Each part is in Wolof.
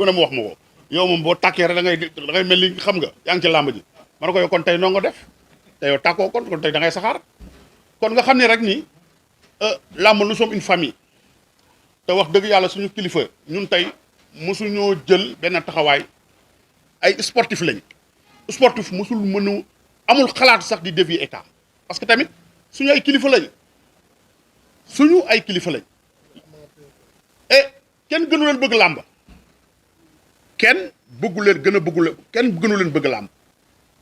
ku ne mu wax ma ko yow moom boo tàkkee rek da ngay mel ni xam nga yaa ngi ci làmb ji ma ne ko yow kon tey noo nga def te yow tàkkoo kon tey da ngay saxaar kon nga xam ne rek ni làmb nous sommes une famille te wax dëgg yàlla suñu kilifa ñun tey mosuñoo jël benn taxawaay ay sportif lañ sportif mosul mënu amul xalaat sax di dévier état parce que tamit suñu ay kilifa lañ et kenn gënu leen bëgg làmb kenn bëggu leen gën a bëggu leen kenn gënu leen bëgg làmb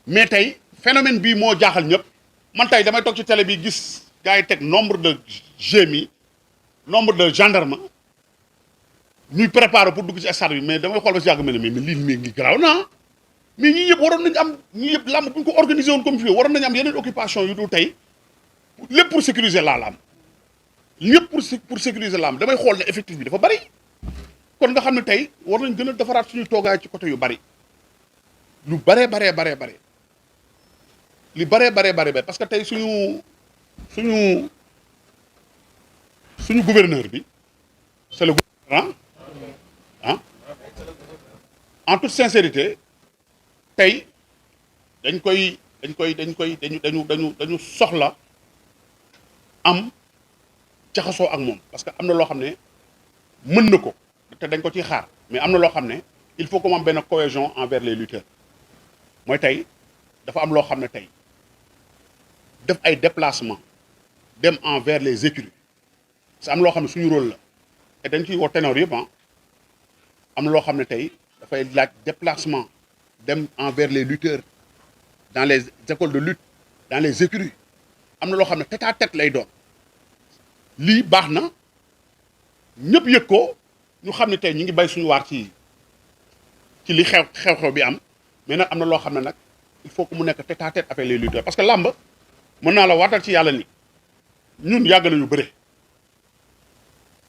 mais tey phénomène bii moo jaaxal ñëpp man tey damay toog ci télé bi gis gars yi teg nombre de GMI nombre de gendarme ñuy préparer pour dugg ci stade bi mais damay xool ba si yàgg mel ne mais lii ngi garaaw naa mais ñii yëpp waroon nañu am ñii yëpp làmb bu ñu ko organisé woon comme fii waroon nañu am yeneen occupation yu dul tey lépp pour sécuriser la làmb lépp pour sécuriser làmb damay xool ne effectif bi dafa bari kon nga xam ne tey war nañ gën a defaraat suñu toogaay ci côté yu bari lu baree li baree parce que tey suñu gouverneur bi c'est le gouvernement en toute sincérité tey dañu soxla am jaxasoo ak moom parce que am na loo xam ne mën na ko te dañ ko ciy xaar mais am na loo xam ne il faut que mu am benn cohésion envers les lutteurs mooy tey dafa am loo xam ne tey def ay déplacement dem envers les écuries parce que am loo xam ne suñu rôle la et dañ ciy woo ténor yëpp am na loo xam ne tey dafay laaj déplacement dem envers les lutteurs dans les écoles de lutte dans les écuries am na loo xam ne tête à tête lay doon lii baax na ñëpp yëg ko ñu xam ne tey ñu ngi bay suñu waar ci li xew-xew bi am mais nag am na loo xam ne nag il faut que mu nekk tête à tête avec les lutteurs parce que làmb mën naa la waatal ci yàlla ni ñun yàgg nañu bëre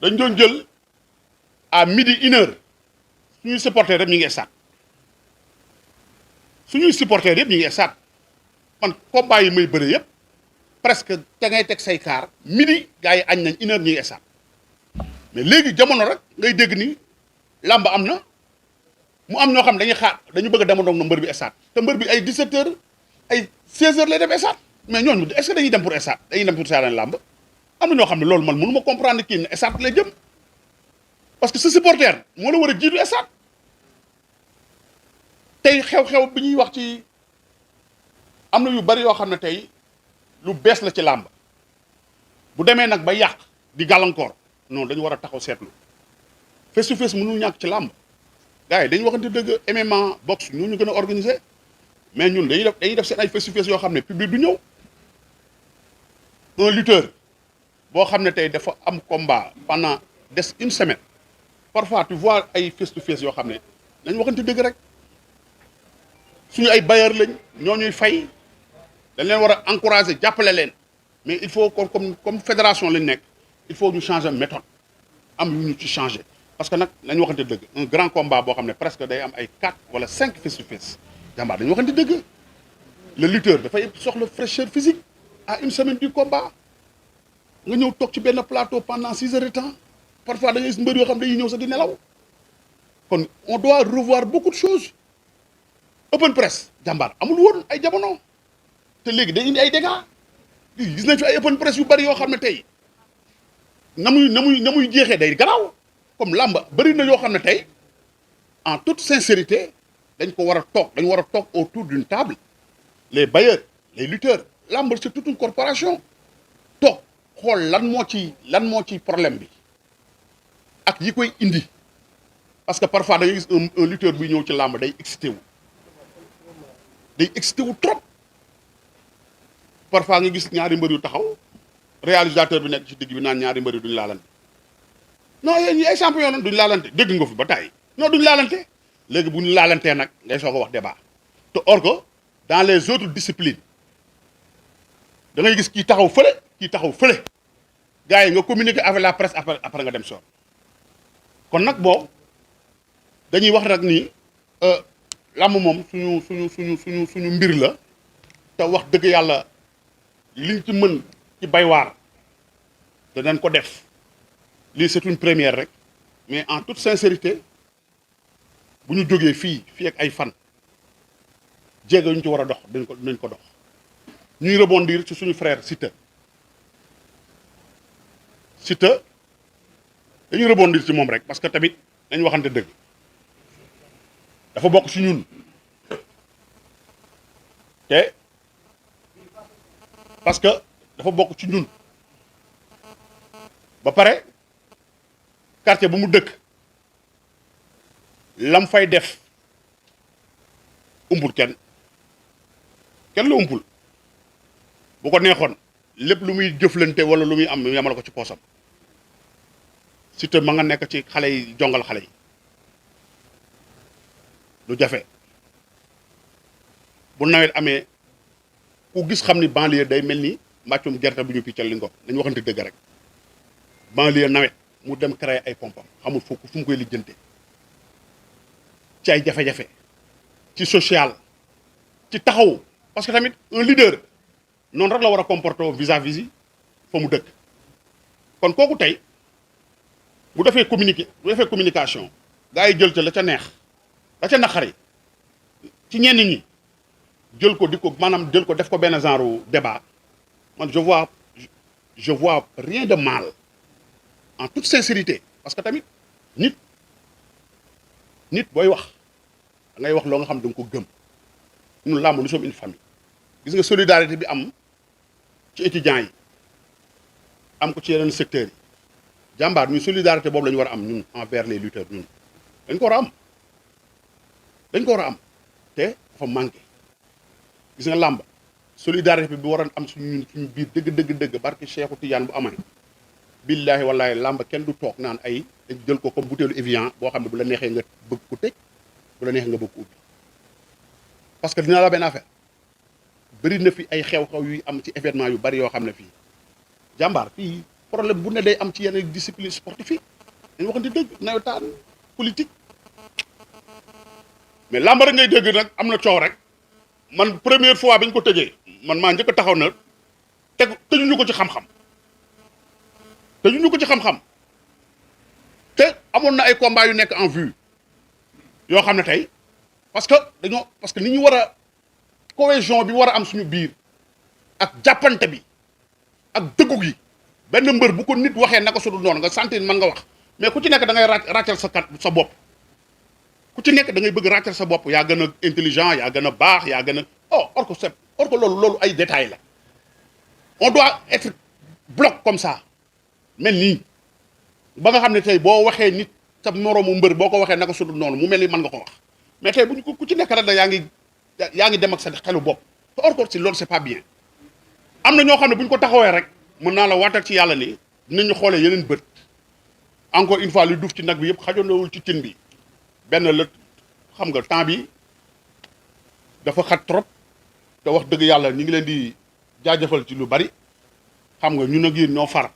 dañ doon jël à midi 1h suñuy supporters yëpp ñu ngi stade man combat yi may bëre yëpp presque te ngay teg say kaar midi gars yi añ nañ 1h ñu ngi stade mais léegi jamono rek ngay dégg ni làmb am na mu am ñoo xam dañuy xaar dañu bëgg a demandoog na mbër bi stade te mbër bi ay 17h ay 16h lay dem stade mais ñooñu est-ce que dañuy dem pour stade dañuy dem pour seetaan làmb am na ñoo xam ne loolu man mënu ma comprendre kii ne stade lay jëm parce que ce supporter moo la war a jiitu stade tey xew-xew bi ñuy wax ci am na yu bari yoo xam ne tey lu bees la ci làmb bu demee nag ba yàq di gàllankoor non dañu war a taxaw seetlu face to face mënul ñàkk ci làmb gars yi dañu waxante dëgg MMA boxe ñu gën a organiser mais ñun dañuy def seen ay face to face yoo xam ne public du ñëw un lutteur boo xam ne tey dafa am combat pendant des une semaine parfois tu vois ay face to face yoo xam ne dañu waxante dëgg rek suñu ay bailleur lañ ñoo ñuy fay dañ leen war a encourager jàppale leen mais il faut comme fédération lañ nekk il faut ñu changer méthode am yu ñu ci changer parce que nag nañu waxante dëgg un grand combat boo xam ne presque day am ay 4 wala 5 face to face jàmbaar dañu waxante dëgg le lutteur dafay soxla fraîcheur physique à une semaine du combat nga ñëw toog ci benn plateau pendant 6 heures de temps parfois da ngay gis mbër yoo xam ne dañuy ñëw sax di nelaw kon on doit revoir beaucoup de choses open press jàmbaar amul woon ay jamono te léegi day indi ay dégâts gis nañ fi ay open press yu bari yoo xam ne tey na muy jeexee day garaaw comme làmb bari na yoo xam ne tey en toute sincérité dañ ko war a toog dañu war a toog autour d'une table les bailleurs les lutteurs làmb c'est toute une corporation toog xool lan moo ci problème bi ak yi koy indi parce que parfois da ngay gis un lutteur buy ñëw ci làmb day excité wu trop parfois nga gis ñaari mbër yu taxaw réalisateur bi nekk ci digg bi naan ñaari mbër yi duñu laalante non yéen ñi ay champion la duñu laalante dégg nga fi ba tàyyi non duñu laalante léegi bu ñu laalantee nag ngay soog a wax débat te or que dans les autres disciplines da ngay gis kii taxaw fële gars yi nga communiquer avec la presse après nga dem soor kon nag boo dañuy wax rek ni làmb moom suñu mbir la te wax dëgg yàlla liñ ci mën ci baywaar danañ ko def lii c'est une première rek mais en toute sincérité bu ñu jógee fii ak ay fan jéego ñu ci war a dox dañ ko dox ñuy rebondir ci suñu frère Siteu dañuy rebondir ci moom rek parce que tamit dañ waxante dëgg dafa bokk ci ñun te parce que dafa bokk ci ñun ba pare quartier bu mu dëkk lam fay def umpul kenn la umpul bu ko neexoon lépp lu muy jëflante wala lu muy am yamal ko ci poosam Siteu ma nga nekk ci xale yi jongal xale yi lu jafe bu nawet amee ku gis xam ni banlieue day mel ni mbàccum gerte bu ñu piccal li ngo dañu waxante dëgg rek banlieue nawet mu dem créer ay pompam xamul fu mu koy lijjante ci ay jafe-jafe ci social ci taxaw parce que tamit un leader noonu rek la war a comporter vis-à-vis yi fa mu dëkk kon kooku tey bu defee communication gars yi jël ca la ca neex la ca naqari ci ñenn ñi jël ko di ko maanaam jël ko def ko benn genre débat man je vois rien de mal en toute sincérité parce que tamit nit booy wax da ngay wax loo nga xam da nga ko gëm ñun làmb nous sommes une famille gis nga solidarité bi am ci étudiants yi am ko ci yeneen secteurs yi jàmbaar ñu solidarité boobu la ñu war a am ñun envers les lutteurs ñun dañ ko war a am te dafa manqué gis nga làmb solidarité bi war a am suñu biir dëgg barke Cheikhou Tidiane bu amee billaahi wallaahi làmb kenn du toog naan ay jël ko comme butéelu Evian boo xam ne bu la neexee nga bëgg ko tëj bu la neexee nga bëgg ko ubbi parce que dina la benn affaire bëri na fi ay xew-xew yuy am ci événement yu bari yoo xam ne fii jàmbaar fii problème bu ne day am ci yenn discipline sportive yi dañu waxante dëgg nawetaan politique mais làmb rek ngay dégg nag am na coow rek man première fois bañ ko tëjee man maa njëkk a taxaw na tëjuñu ko ci xam-xam te amoon na ay combats yu nekk en vue yoo xam ne tey parce que ni ñu war a cohésion bi war a am suñu biir ak jàppante bi ak dëggu gi benn mbër bu ko nit waxee naka su dul noonu nga sentir mën nga wax mais ku ci nekk da ngay ràccal sa bopp ku ci nekk da ngay bëgg ràccal sa bopp yaa gën a intelligent yaa gën a baax yaa gën a or que loolu ay détails la on doit être bloc comme ça mel nii ba nga xam ne tey boo waxee nit sa moroomu mbër boo ko waxee naka su dul noonu mu mel ni mën nga ko wax mais tey buñ ku ci nekk rek da yaa ngi dem ak sa xelu bopp te or que si loolu c'est pas bien am na ñoo xam ne bu ñu ko taxawee rek mën naa la waatal ci yàlla ni dinañu xoolee yeneen bët encore une fois li duuf ci nag bi yëpp xajoonawul ci cin bi benn la xam nga temps bi dafa xat trop te wax dëgg yàlla ñu ngi leen di jaajëfal ci lu bari xam nga ñun ak yéen ñoo far